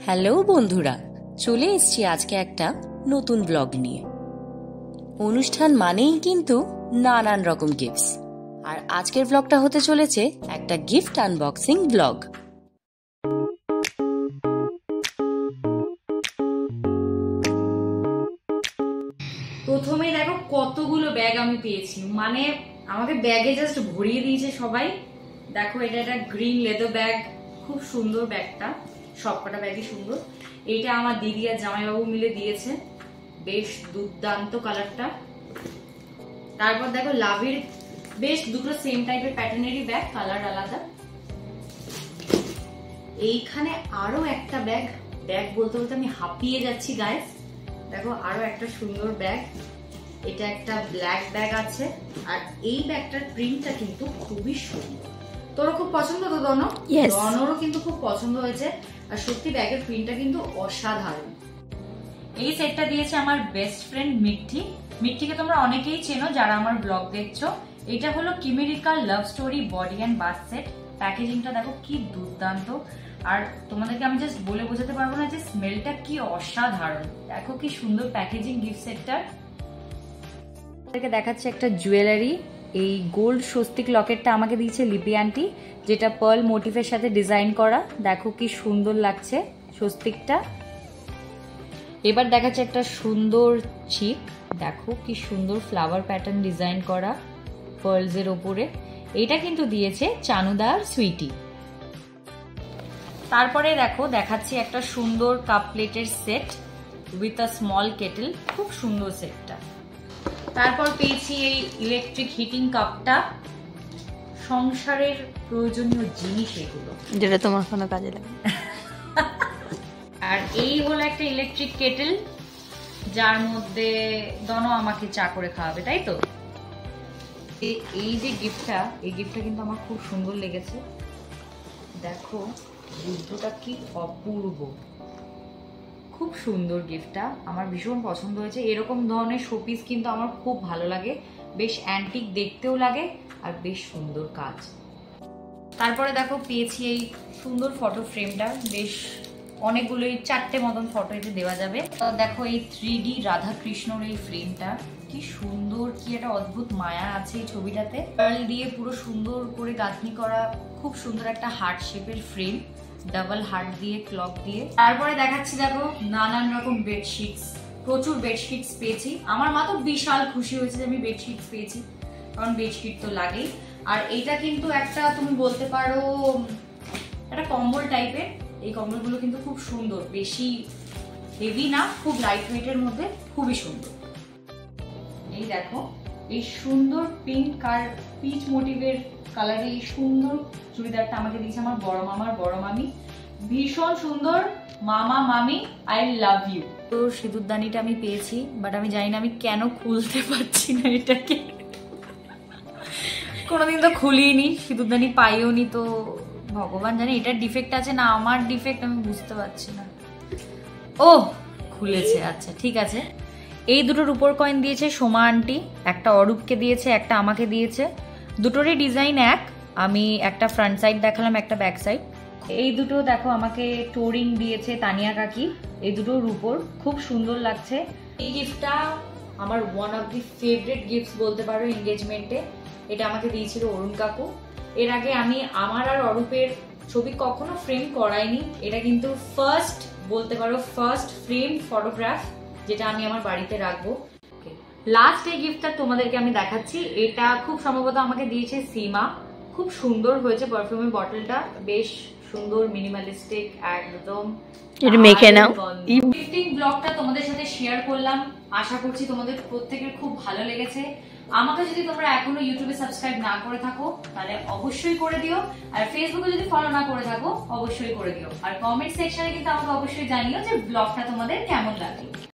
Hello বন্ধুরা, চলে এসেছি আজকে একটা নতুন ব্লগ নিয়ে। অনুষ্ঠান মানেই কিন্তু নানান রকম গিফটস, আর আজকের ব্লগটা হতে চলেছে একটা গিফট আনবক্সিং ব্লগ। প্রথমে দেখো কতগুলো ব্যাগ আমি পেয়েছি, মানে আমাকে ব্যাগে জাস্ট ভরিয়ে দিয়েছে সবাই। দেখো এটা একটা গ্রিন লেদার ব্যাগ, খুব সুন্দর ব্যাগটা, সবকটা ব্যাগই সুন্দর। এইটা আমার দিদি আর জামাইবাবু মিলে দিয়েছে, বেশ দুর্দান্ত কালারটা। তারপর দেখো লাভের বেশ দুটো সেম টাইপের প্যাটার্নেরই ব্যাগ, কালার আলাদা। এইখানে আরো একটা ব্যাগ, ব্যাগ বলতে বলতে আমি হাঁপিয়ে যাচ্ছি গাইস। দেখো আরো একটা সুন্দর ব্যাগ, এটা একটা ব্ল্যাক ব্যাগ আছে, আর এই ব্যাগটার প্রিন্টটা কিন্তু খুবই সুন্দর। তোরও খুব পছন্দ তো দনো? দনোরও কিন্তু খুব পছন্দ হয়েছে, আর সত্যি ব্যাগের প্রিন্টটা কিন্তু অসাধারণ। এই সেটটা দিয়েছে আমার বেস্ট ফ্রেন্ড মিঠি। মিঠিকে তোমরা অনেকেই চেনো যারা আমার ব্লগ দেখছো। এটা হলো chimerical love story body and bath set. প্যাকেজিংটা দেখো কি দুর্দান্ত, আর তোমাদেরকে আমি জাস্ট বলে বোঝাতে পারবো না যে স্মেলটা কি অসাধারণ। দেখো কি সুন্দর প্যাকেজিং গিফট সেটটার। দেখাচ্ছে একটা জুয়েলারি, এই গোল্ড স্বস্তিক লকেটটা আমাকে দিয়েছে লিপি আন্টি, যেটা পার্ল মোটিভের সাথে ডিজাইন করা। দেখো কি সুন্দর লাগছে স্বস্তিকটা। এবার দেখাচ্ছে একটা সুন্দর চিক, দেখো কি সুন্দর ফ্লাওয়ার প্যাটার্ন ডিজাইন করা পার্লস এর ওপরে। এটা কিন্তু দিয়েছে চানুদার সুইটি। তারপরে দেখো দেখাচ্ছি একটা সুন্দর কাপ প্লেটের set with a small kettle, খুব সুন্দর সেটটা। তারপর পেয়েছি এই ইলেকট্রিক হিটিং কাপটা, সংসারের প্রয়োজনীয় জিনিস এগুলো, যেটা তোমার কোনো কাজে লাগে। আর এই হলো একটা ইলেকট্রিক কেটেল, যার মধ্যে দনো আমাকে চা করে খাওয়াবে, তাই তো? এই যে গিফটটা, এই গিফটটা কিন্তু আমার খুব সুন্দর লেগেছে। দেখো বুদ্ধটা কি অপূর্ব, খুব সুন্দর গিফটটা, আমার ভীষণ পছন্দ হয়েছে। এরকম ধরনের শোপিস কিন্তু আমার খুব ভালো লাগে, বেশ অ্যান্টিক দেখতেও লাগে আর বেশ সুন্দর কাজ। তারপরে দেখো পেয়েছি এই সুন্দর ফটো ফ্রেমটা, বেশ অনেকগুলোই 4টে মতন ফটো এতে দেওয়া যাবে। দেখো এই 3D রাধা কৃষ্ণর এই ফ্রেমটা কি সুন্দর, কি একটা অদ্ভুত মায়া আছে এই ছবিটাতে। পার্ল দিয়ে পুরো সুন্দর করে গাঁথনি করা, খুব সুন্দর একটা হার্ট শেপের ফ্রেম, ডাবল হার্ট দিয়ে ক্লক দিয়ে। তারপরে দেখাচ্ছি দেখো নানান রকম বেডশিটস, প্রচুর বেডশিটস পেয়েছি। আমার মা তো বিশাল খুশি হয়েছে যে আমি বেডশিটস পেয়েছি, কারণ বেডশিট তো লাগেই। আর এইটা কিন্তু একটা তুমি বলতে পারো একটা কম্বল টাইপের। এই কম্বলগুলো কিন্তু খুব সুন্দর, বেশি হেভি না, খুব লাইট ওয়েটের মধ্যে, খুবই সুন্দর। এই দেখো এই সুন্দর পিঙ্ক আর পিচ মোটিভের কালারে এই সুন্দর চুড়িদারটা আমাকে দিয়েছে আমার বড় মামার বড় মামি, ভীষণ সুন্দর। মামা মামি আই লাভ ইউ। তো সিঁদুরদানিটা আমি পেয়েছি, বাট আমি জানি না আমি কেন খুলতে পারছি না এটাকে, কোনোদিন তো খুলিনি, সিঁদুরদানি পাইও নি, তো ভগবান জানে এটার ডিফেক্ট আছে না আমার ডিফেক্ট, আমি বুঝতে পারছি না। ও খুলেছে, আচ্ছা ঠিক আছে। এই দুটোর উপর কয়েন দিয়েছে সোমা আন্টি, একটা অরূপকে দিয়েছে, একটা আমাকে দিয়েছে। দুটোরই ডিজাইন এক, আমি একটা ফ্রন্ট সাইড দেখালাম, একটা ব্যাক সাইড। এই দুটো দেখো আমাকে টোরিং দিয়েছে তানিয়া কাকি, এই দুটোর উপর খুব সুন্দর লাগছে। এই গিফটটা আমার one of the favourite gifts বলতে পারো এনগেজমেন্টে। এটা আমাকে দিয়েছিল অরুণ কাকু। এর আগে আমি আমার আর অরূপের ছবি কখনো ফ্রেম করাইনি, এটা কিন্তু ফার্স্ট বলতে পারো ফার্স্ট ফ্রেম ফটোগ্রাফ, যেটা আমি আমার বাড়িতে রাখবো। লাস্ট এই গিফটটা তোমাদেরকে আমি দেখাচ্ছি, এটা খুব সম্ভবত আমাকে দিয়েছে সীমা, খুব সুন্দর হয়েছে পারফিউমের বটলটা, বেশ সুন্দর মিনিমালিস্টিক একদম। এটা মেখে নাও। গিফটিং ব্লগটা তোমাদের সাথে শেয়ার করলাম, আশা করছি তোমাদের প্রত্যেকের খুব ভালো লেগেছে। আমাকে যদি তোমরা এখনো ইউটিউবে সাবস্ক্রাইব না করে থাকো তাহলে অবশ্যই করে দিও, আর ফেসবুকে যদি ফলো না করে থাকো অবশ্যই করে দিও, আর কমেন্ট সেকশনে কিন্তু আমাকে অবশ্যই জানিও যে ব্লগটা তোমাদের কেমন লাগে।